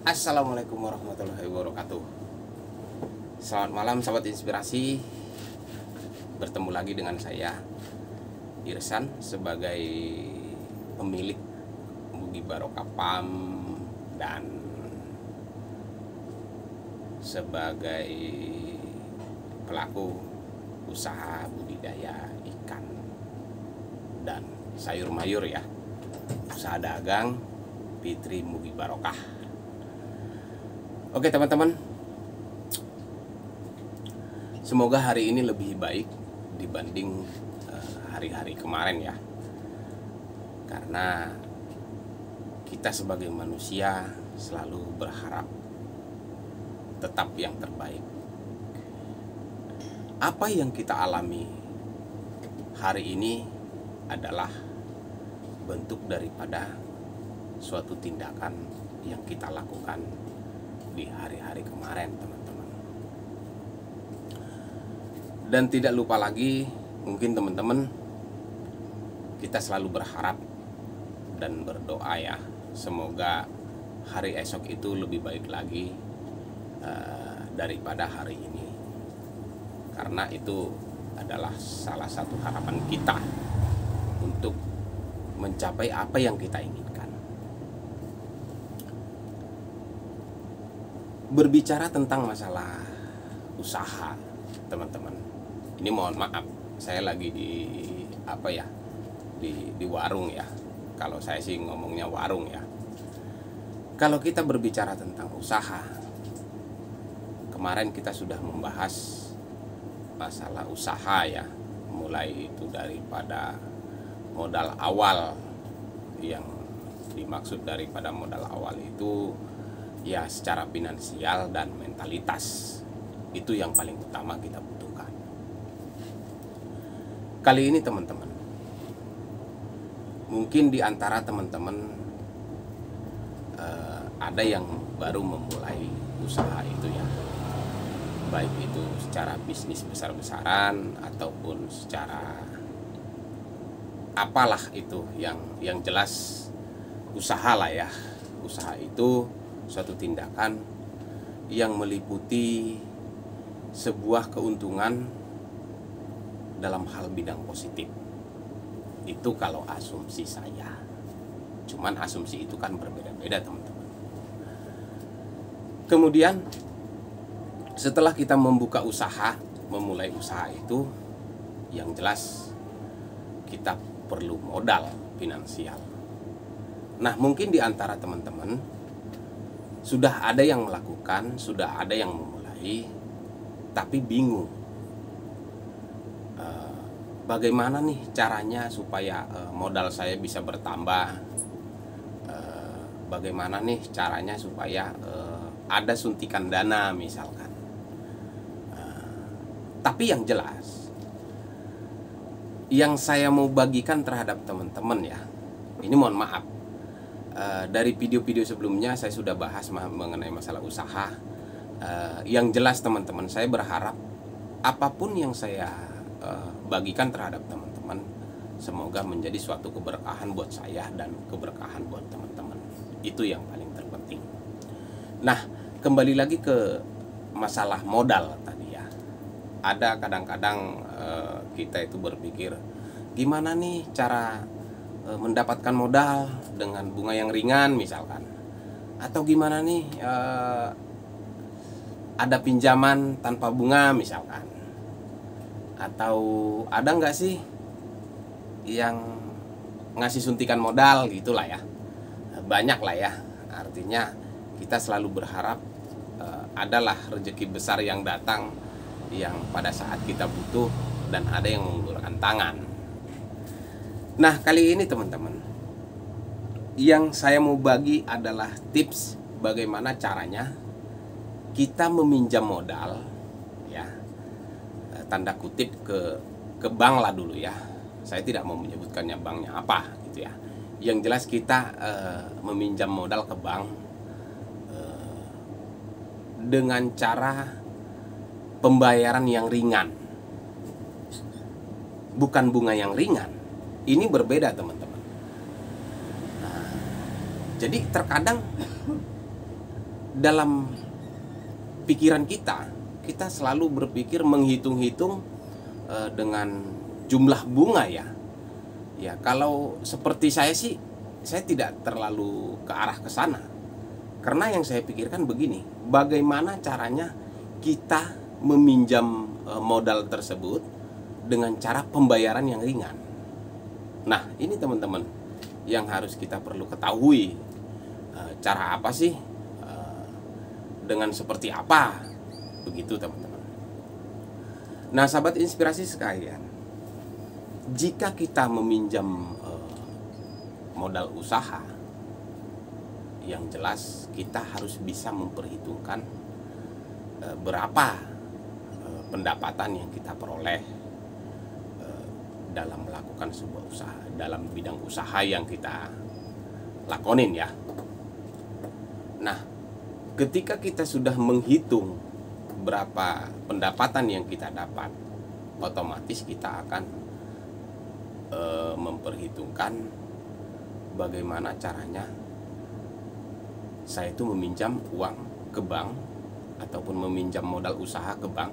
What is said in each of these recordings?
Assalamualaikum warahmatullahi wabarakatuh. Selamat malam sahabat inspirasi. Bertemu lagi dengan saya Irsan sebagai pemilik Mugi Barokah Farm dan sebagai pelaku usaha budidaya ikan dan sayur mayur ya. Usaha dagang Fitri Mugi Barokah. Oke teman-teman, semoga hari ini lebih baik dibanding hari-hari kemarin ya. Karena kita sebagai manusia selalu berharap tetap yang terbaik. Apa yang kita alami hari ini adalah bentuk daripada suatu tindakan yang kita lakukan di hari-hari kemarin teman-teman. Dan tidak lupa lagi, mungkin teman-teman, kita selalu berharap dan berdoa ya, semoga hari esok itu lebih baik lagi daripada hari ini. Karena itu adalah salah satu harapan kita untuk mencapai apa yang kita inginkan. Berbicara tentang masalah usaha, teman-teman. Ini mohon maaf, saya lagi di warung ya. Kalau saya sih ngomongnya warung ya. Kalau kita berbicara tentang usaha, kemarin kita sudah membahas masalah usaha ya, mulai itu daripada modal awal. Yang dimaksud daripada modal awal itu ya secara finansial dan mentalitas. Itu yang paling utama kita butuhkan. Kali ini teman-teman, mungkin di antara teman-teman ada yang baru memulai usaha itu ya, baik itu secara bisnis besar-besaran ataupun secara apalah itu, yang jelas usaha lah ya. Usaha itu suatu tindakan yang meliputi sebuah keuntungan dalam hal bidang positif. Itu kalau asumsi saya. Cuman asumsi itu kan berbeda-beda teman-teman. Kemudian setelah kita membuka usaha, memulai usaha itu, yang jelas kita perlu modal finansial. Nah, mungkin di antara teman-teman sudah ada yang melakukan, sudah ada yang memulai, tapi bingung bagaimana nih caranya supaya modal saya bisa bertambah, bagaimana nih caranya supaya ada suntikan dana misalkan. Tapi yang jelas, yang saya mau bagikan terhadap teman-teman ya, ini mohon maaf, dari video-video sebelumnya saya sudah bahas mengenai masalah usaha. Yang jelas teman-teman, saya berharap apapun yang saya bagikan terhadap teman-teman, semoga menjadi suatu keberkahan buat saya dan keberkahan buat teman-teman. Itu yang paling terpenting. Nah, kembali lagi ke masalah modal tadi ya. Ada kadang-kadang kita itu berpikir, gimana nih cara mendapatkan modal dengan bunga yang ringan misalkan, atau gimana nih ada pinjaman tanpa bunga misalkan, atau ada nggak sih yang ngasih suntikan modal gitulah ya. Banyak lah ya. Artinya kita selalu berharap adalah rezeki besar yang datang, yang pada saat kita butuh dan ada yang mengulurkan tangan. Nah, kali ini teman-teman, yang saya mau bagi adalah tips bagaimana caranya kita meminjam modal ya, tanda kutip ke bank lah dulu ya. Saya tidak mau menyebutkannya banknya apa gitu ya. Yang jelas kita meminjam modal ke bank dengan cara pembayaran yang ringan, bukan bunga yang ringan. Ini berbeda teman-teman. Nah, jadi terkadang dalam pikiran kita, kita selalu berpikir menghitung-hitung dengan jumlah bunga ya. Ya, kalau seperti saya sih, saya tidak terlalu ke arah ke sana. Karena yang saya pikirkan begini, bagaimana caranya kita meminjam modal tersebut dengan cara pembayaran yang ringan. Nah, ini teman-teman yang harus kita perlu ketahui. Cara apa sih? Dengan seperti apa? Begitu teman-teman. Nah, sahabat inspirasi sekalian, jika kita meminjam modal usaha, yang jelas kita harus bisa memperhitungkan berapa pendapatan yang kita peroleh dalam melakukan sebuah usaha, dalam bidang usaha yang kita lakonin ya. Nah, ketika kita sudah menghitung berapa pendapatan yang kita dapat, otomatis kita akan memperhitungkan bagaimana caranya saya itu meminjam uang ke bank ataupun meminjam modal usaha ke bank,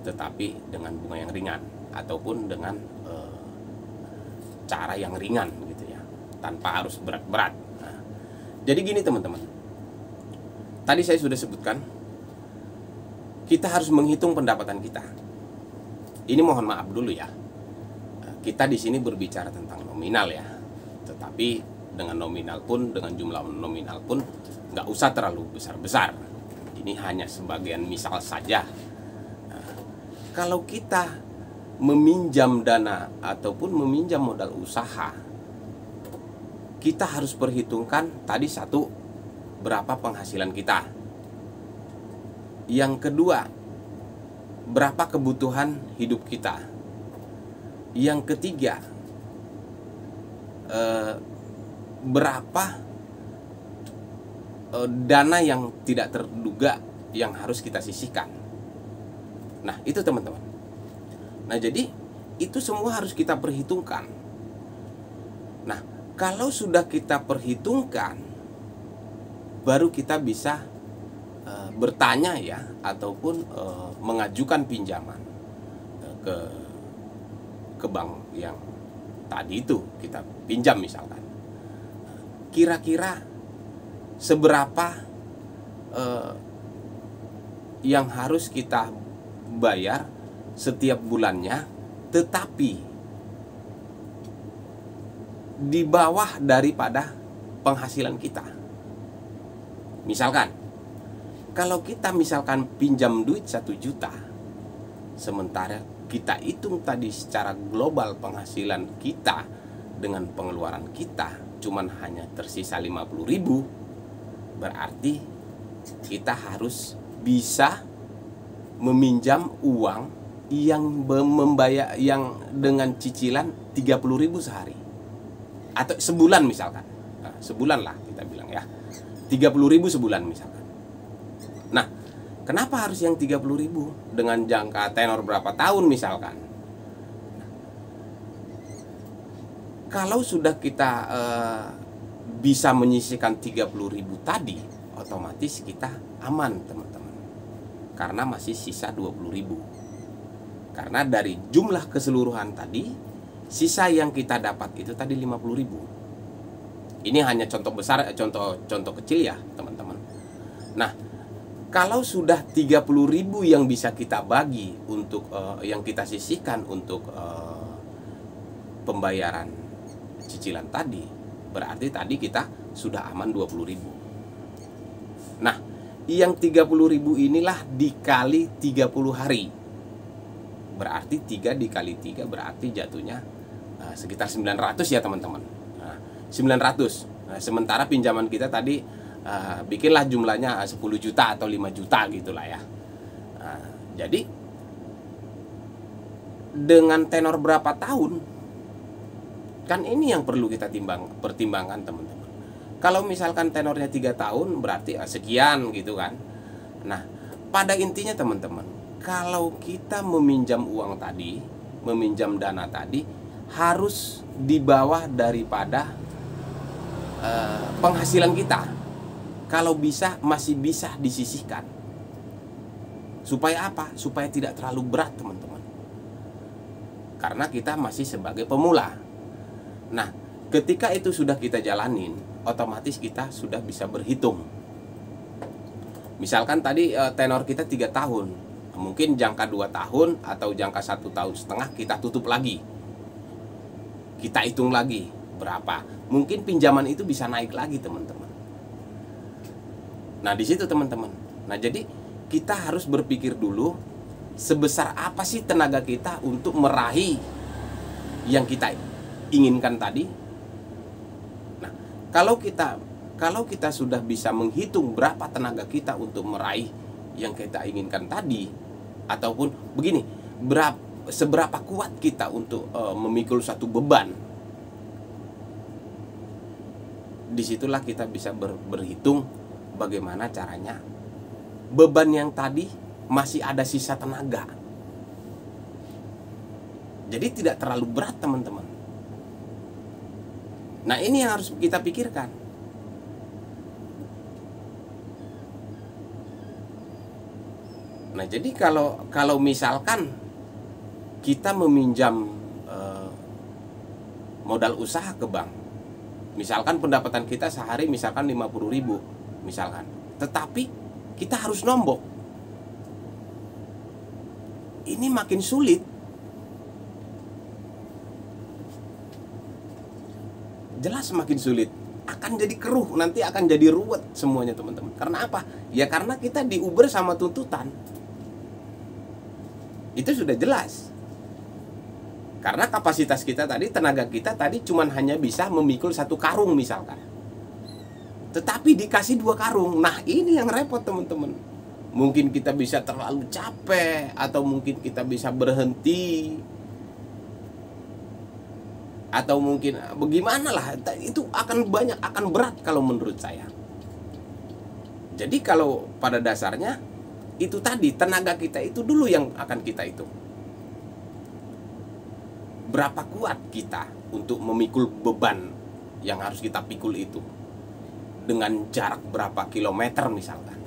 tetapi dengan bunga yang ringan ataupun dengan cara yang ringan gitu ya, tanpa harus berat-berat. Nah, jadi gini teman-teman, tadi saya sudah sebutkan kita harus menghitung pendapatan kita. Ini mohon maaf dulu ya, kita di sini berbicara tentang nominal ya, tetapi dengan nominal pun, dengan jumlah nominal pun nggak usah terlalu besar-besar. Ini hanya sebagian misal saja. Nah, kalau kita meminjam dana ataupun meminjam modal usaha, kita harus perhitungkan tadi satu, berapa penghasilan kita. Yang kedua, berapa kebutuhan hidup kita. Yang ketiga, berapa dana yang tidak terduga yang harus kita sisihkan. Nah, itu teman-teman. Nah, jadi itu semua harus kita perhitungkan. Nah, kalau sudah kita perhitungkan, baru kita bisa bertanya ya, ataupun mengajukan pinjaman ke bank yang tadi itu kita pinjam misalkan. Kira-kira seberapa yang harus kita bayar setiap bulannya, tetapi di bawah daripada penghasilan kita. Misalkan, kalau kita misalkan pinjam duit 1 juta, sementara kita hitung tadi secara global penghasilan kita dengan pengeluaran kita cuman hanya tersisa 50.000, berarti kita harus bisa meminjam uang yang membayar yang dengan cicilan 30.000 sehari atau sebulan misalkan. Nah, sebulan lah kita bilang ya, 30.000 sebulan misalkan. Nah, kenapa harus yang 30.000 dengan jangka tenor berapa tahun misalkan? Nah, kalau sudah kita bisa menyisihkan 30.000 tadi, otomatis kita aman teman-teman, karena masih sisa 20.000. Karena dari jumlah keseluruhan tadi, sisa yang kita dapat itu tadi 50.000. Ini hanya contoh besar, contoh kecil ya teman-teman. Nah, kalau sudah 30.000 yang bisa kita bagi untuk yang kita sisihkan untuk pembayaran cicilan tadi, berarti tadi kita sudah aman 20.000. Nah, yang 30.000 inilah dikali 30 hari. Berarti 3 dikali 3 berarti jatuhnya sekitar 900 ya teman-teman. 900. Nah, sementara pinjaman kita tadi bikinlah jumlahnya 10 juta atau 5 juta gitulah ya. Jadi dengan tenor berapa tahun, kan ini yang perlu kita pertimbangkan teman-teman. Kalau misalkan tenornya 3 tahun berarti sekian gitu kan. Nah, pada intinya teman-teman, kalau kita meminjam uang tadi, meminjam dana tadi, harus di bawah daripada penghasilan kita. kalau bisa masih bisa disisihkan. Supaya apa? Supaya tidak terlalu berat, teman-teman. Karena kita masih sebagai pemula. Nah, ketika itu sudah kita jalanin, otomatis kita sudah bisa berhitung. Misalkan tadi tenor kita 3 tahun, mungkin jangka 2 tahun atau jangka 1,5 tahun kita tutup lagi. Kita hitung lagi berapa. Mungkin pinjaman itu bisa naik lagi, teman-teman. Nah, di situ teman-teman. Nah, jadi kita harus berpikir dulu sebesar apa sih tenaga kita untuk meraih yang kita inginkan tadi. Nah, kalau kita sudah bisa menghitung berapa tenaga kita untuk meraih yang kita inginkan tadi, ataupun begini, seberapa kuat kita untuk memikul satu beban, disitulah kita bisa berhitung bagaimana caranya beban yang tadi masih ada sisa tenaga. Jadi tidak terlalu berat, teman-teman. Nah, ini yang harus kita pikirkan. Nah, jadi kalau misalkan kita meminjam modal usaha ke bank, misalkan pendapatan kita sehari misalkan 50.000 misalkan, tetapi kita harus nombok, ini makin sulit. Jelas makin sulit, akan jadi keruh, nanti akan jadi ruwet semuanya, teman-teman. Karena apa? Ya karena kita diuber sama tuntutan. Itu sudah jelas. Karena kapasitas kita tadi, tenaga kita tadi cuman hanya bisa memikul 1 karung misalkan. Tetapi dikasih 2 karung. Nah, ini yang repot, teman-teman. Mungkin kita bisa terlalu capek, atau mungkin kita bisa berhenti, atau mungkin bagaimana lah, itu akan berat kalau menurut saya. Jadi kalau pada dasarnya itu tadi, tenaga kita itu dulu yang akan kita hitung. Berapa kuat kita untuk memikul beban yang harus kita pikul itu, dengan jarak berapa kilometer misalkan.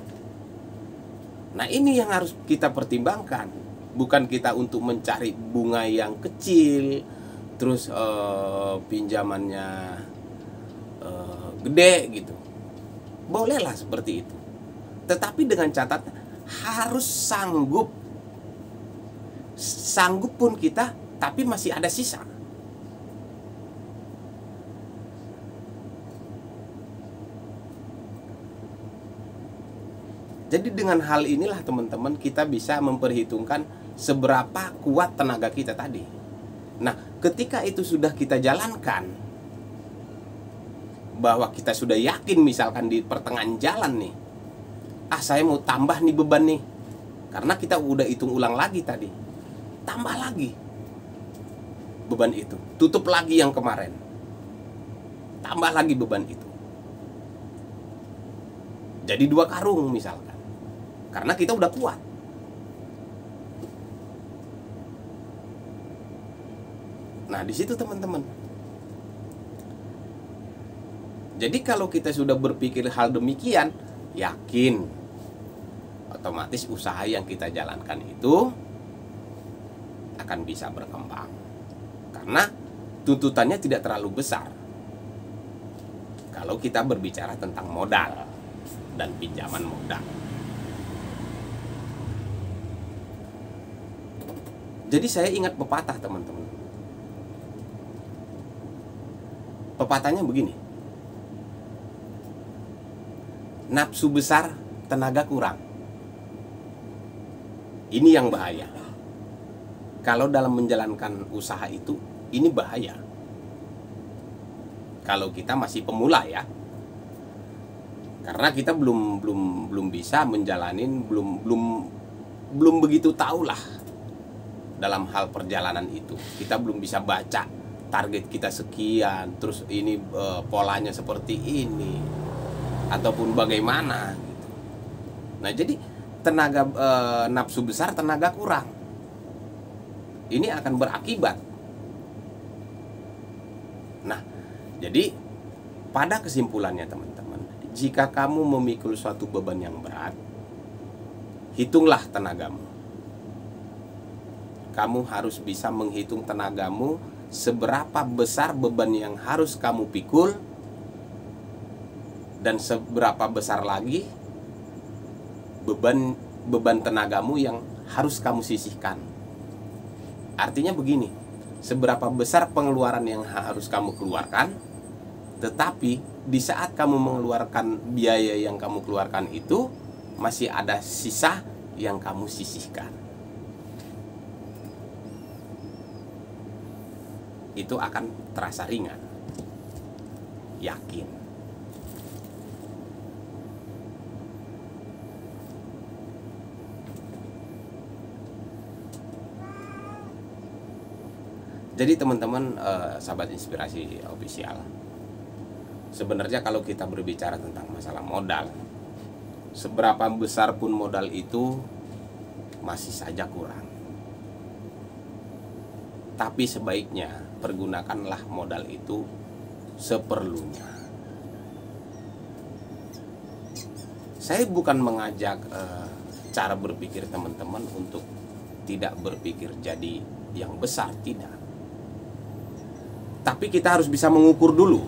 Nah, ini yang harus kita pertimbangkan. Bukan kita untuk mencari bunga yang kecil, terus pinjamannya gede gitu. Bolehlah seperti itu. Tetapi dengan catatan harus sanggup. Sanggup pun kita, tapi masih ada sisa. Jadi dengan hal inilah, teman-teman, kita bisa memperhitungkan seberapa kuat tenaga kita tadi. Nah, ketika itu sudah kita jalankan, bahwa kita sudah yakin misalkan di pertengahan jalan nih, saya mau tambah nih beban nih, karena kita udah hitung ulang lagi tadi, tambah lagi beban itu, tutup lagi yang kemarin, tambah lagi beban itu, jadi 2 karung misalkan, karena kita udah kuat. Nah, di situ, teman-teman. Jadi kalau kita sudah berpikir hal demikian, yakin otomatis usaha yang kita jalankan itu akan bisa berkembang. Karena tuntutannya tidak terlalu besar. Kalau kita berbicara tentang modal dan pinjaman modal. Jadi saya ingat pepatah, teman-teman. Pepatahnya begini. Nafsu besar, tenaga kurang. Ini yang bahaya. Kalau dalam menjalankan usaha itu, ini bahaya. Kalau kita masih pemula ya. Karena kita belum bisa menjalanin, belum begitu tahu lah dalam hal perjalanan itu. Kita belum bisa baca target kita sekian, terus ini polanya seperti ini, ataupun bagaimana gitu. Nah, jadi tenaga nafsu besar, tenaga kurang, ini akan berakibat. Nah, jadi pada kesimpulannya, teman-teman, jika kamu memikul suatu beban yang berat, hitunglah tenagamu. Kamu harus bisa menghitung tenagamu, seberapa besar beban yang harus kamu pikul, dan seberapa besar lagi beban tenagamu yang harus kamu sisihkan. Artinya begini, seberapa besar pengeluaran yang harus kamu keluarkan, tetapi di saat kamu mengeluarkan biaya yang kamu keluarkan itu, masih ada sisa yang kamu sisihkan. Itu akan terasa ringan. Yakin. Jadi teman-teman, sahabat inspirasi official, sebenarnya kalau kita berbicara tentang masalah modal, seberapa besar pun modal itu masih saja kurang. Tapi sebaiknya pergunakanlah modal itu seperlunya. Saya bukan mengajak cara berpikir teman-teman untuk tidak berpikir jadi yang besar, tidak. Tapi kita harus bisa mengukur dulu.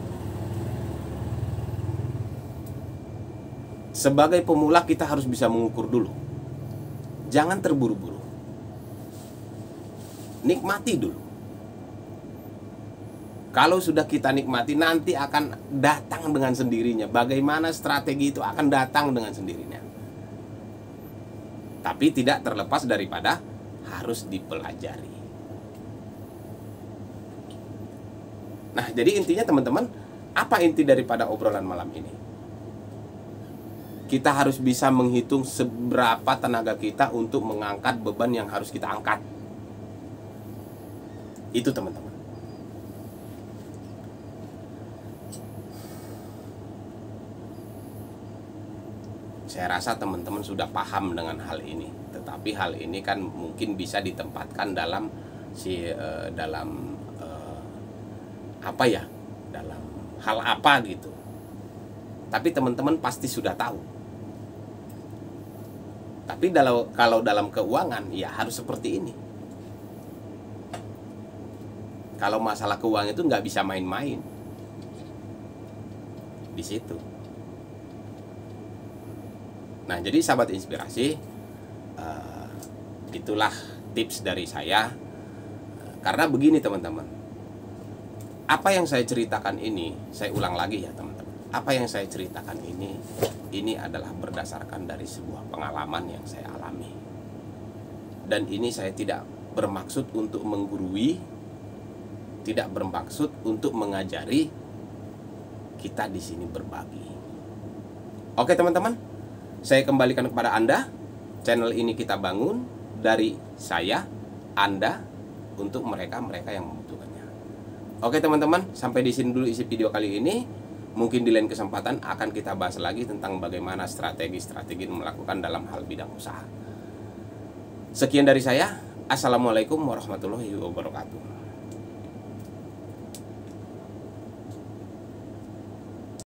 Sebagai pemula kita harus bisa mengukur dulu. Jangan terburu-buru. Nikmati dulu. Kalau sudah kita nikmati, nanti akan datang dengan sendirinya. Bagaimana strategi itu akan datang dengan sendirinya. Tapi tidak terlepas daripada harus dipelajari. Nah, jadi intinya teman-teman, apa inti daripada obrolan malam ini? Kita harus bisa menghitung seberapa tenaga kita untuk mengangkat beban yang harus kita angkat. Itu teman-teman. Saya rasa teman-teman sudah paham dengan hal ini. Tetapi hal ini kan mungkin bisa ditempatkan dalam dalam hal apa gitu. Tapi teman-teman pasti sudah tahu. Tapi kalau dalam keuangan, ya harus seperti ini. Kalau masalah keuangan itu nggak bisa main-main. Di situ. Nah, jadi sahabat inspirasi, itulah tips dari saya. Karena begini teman-teman, apa yang saya ceritakan ini, saya ulang lagi ya teman-teman. Apa yang saya ceritakan ini adalah berdasarkan dari sebuah pengalaman yang saya alami. Dan ini saya tidak bermaksud untuk menggurui, tidak bermaksud untuk mengajari, kita di sini berbagi. Oke teman-teman, saya kembalikan kepada Anda. Channel ini kita bangun dari saya, Anda, untuk mereka-mereka yang membutuhkannya. Oke teman-teman, sampai di sini dulu isi video kali ini. Mungkin di lain kesempatan akan kita bahas lagi tentang bagaimana strategi-strategi melakukan dalam hal bidang usaha. Sekian dari saya. Assalamualaikum warahmatullahi wabarakatuh.